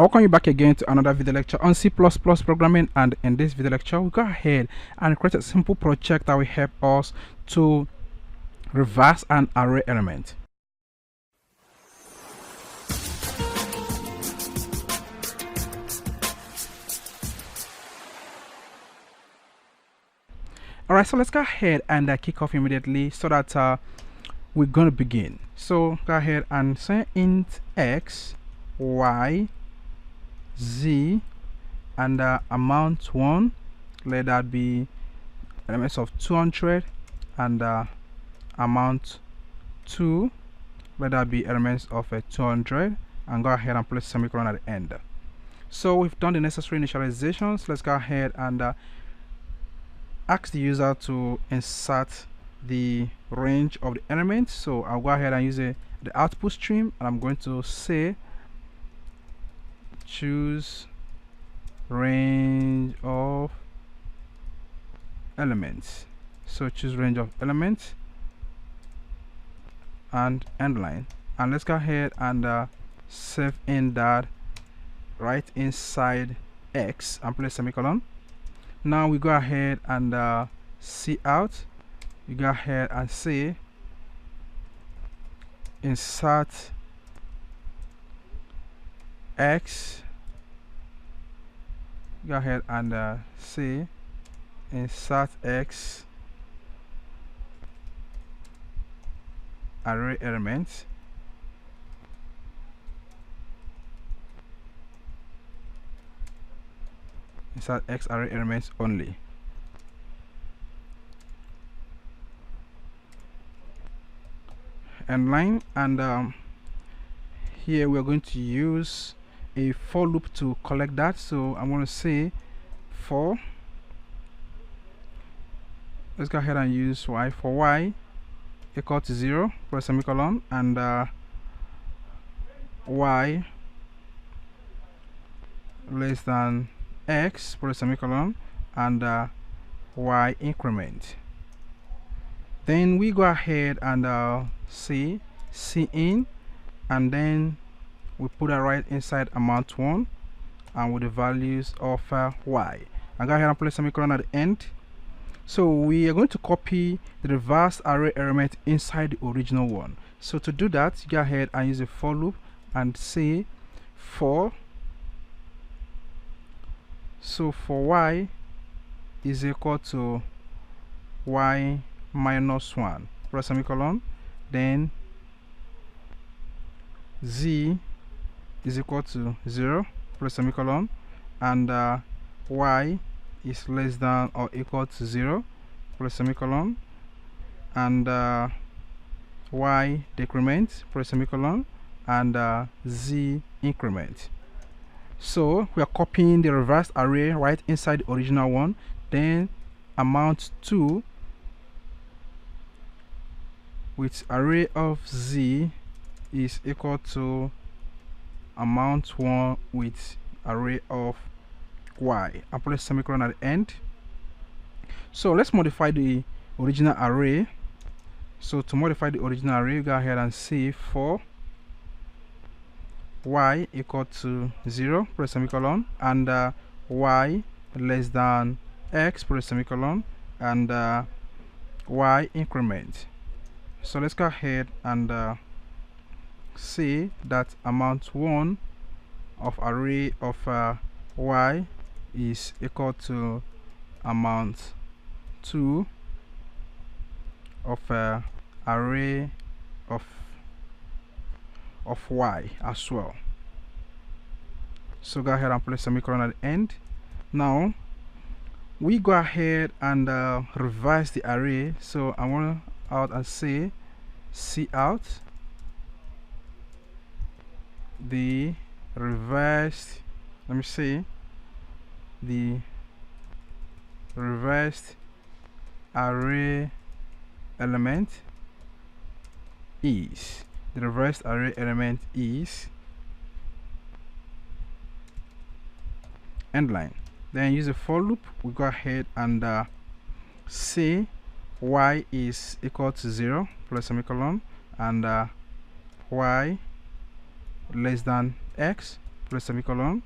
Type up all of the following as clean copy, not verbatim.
Welcome you back again to another video lecture on C++ programming, and in this video lecture we go ahead and create a simple project that will help us to reverse an array element. Alright, so let's go ahead and kick off immediately so that we're going to begin. So go ahead and say int x, y, z, and amount 1, let that be elements of 200, and amount 2, let that be elements of 200, and go ahead and place semicolon at the end. So we've done the necessary initializations. Let's go ahead and ask the user to insert the range of the elements. So I'll go ahead and use the output stream, and I'm going to say choose range of elements. So choose range of elements and end line, and let's go ahead and save in that right inside x and place semicolon. Now we go ahead and see out. You go ahead and say insert x, go ahead and say insert x array elements, insert x array elements only. End line, and here we're going to use a for loop to collect that. So I'm going to say for, let's go ahead and use y, for y equal to 0, press semicolon, and y less than x, press semicolon, and y increment. Then we go ahead and say in, and then we put that right inside amount 1 and with the values of y, and go ahead and place semicolon at the end. So we are going to copy the reverse array element inside the original one. So to do that, go ahead and use a for loop and say for, so for y is equal to y minus 1, press semicolon, then z is equal to 0, press semicolon, and y is less than or equal to 0, press semicolon, and y decrement, press semicolon, and z increment. So we are copying the reversed array right inside the original one. Then amount 2 with array of z is equal to amount 1 with array of y, and place semicolon at the end. So let's modify the original array. So to modify the original array, go ahead and say for y equal to 0, press semicolon, and y less than x, press semicolon, and y increment. So let's go ahead and say that amount 1 of array of y is equal to amount 2 of array of y as well. So go ahead and place semicolon at the end. Now we go ahead and revise the array. So I want to out and say see out the reversed, let me see, the reversed array element is, the reversed array element is end line. Then use a for loop. We go ahead and say y is equal to 0, plus semicolon, and y less than x, close semicolon,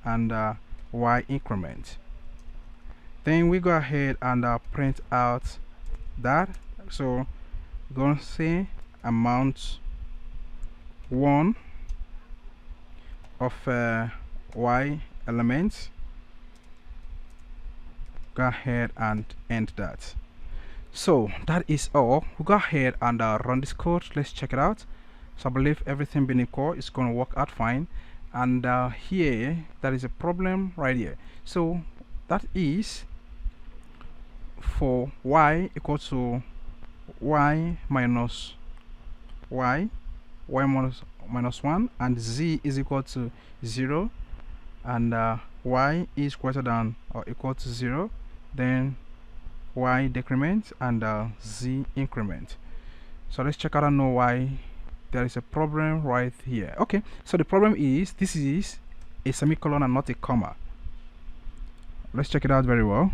and y increment. Then we go ahead and print out that. So we're going to say amount 1 of y elements. Go ahead and end that. So that is all. We'll go ahead and run this code. Let's check it out. So I believe everything being equal is going to work out fine. And here there is a problem right here. So that is for y equal to y minus y minus 1, and z is equal to 0, and y is greater than or equal to 0, then y decrement and z increment. So let's check out and know why there is a problem right here. Okay, so the problem is this is a semicolon and not a comma. Let's check it out very well.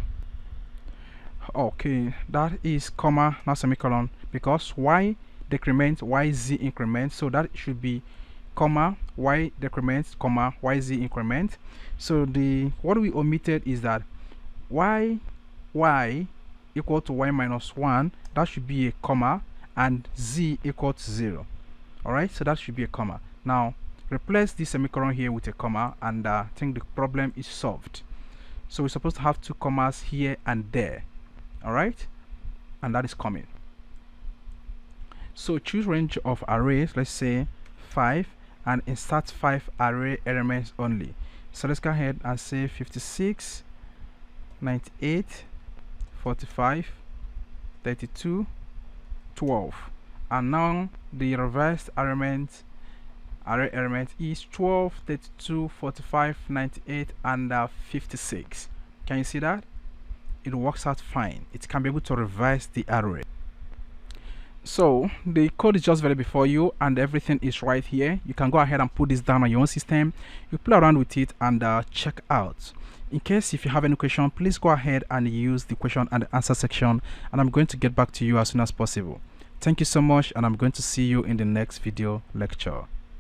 Okay, that is comma, not semicolon, because y decrement, y z increment, so that should be comma, y decrement, comma, y z increment. So the what we omitted is that y equal to y minus 1, that should be a comma, and z equal to 0. All right, so that should be a comma. Now replace this semicolon here with a comma, and I think the problem is solved. So we're supposed to have 2 commas here and there. All right, and that is coming. So choose range of arrays, let's say 5, and insert 5 array elements only. So let's go ahead and say 56, 98, 45, 32, 12, and now the reversed array element is 12, 32, 45, 98, and 56. Can you see that? It works out fine. It can be able to reverse the array. So the code is just very before you, and everything is right here. You can go ahead and put this down on your own system. You play around with it and check out. In case if you have any question, please go ahead and use the question and the answer section, and I'm going to get back to you as soon as possible. Thank you so much, and I'm going to see you in the next video lecture.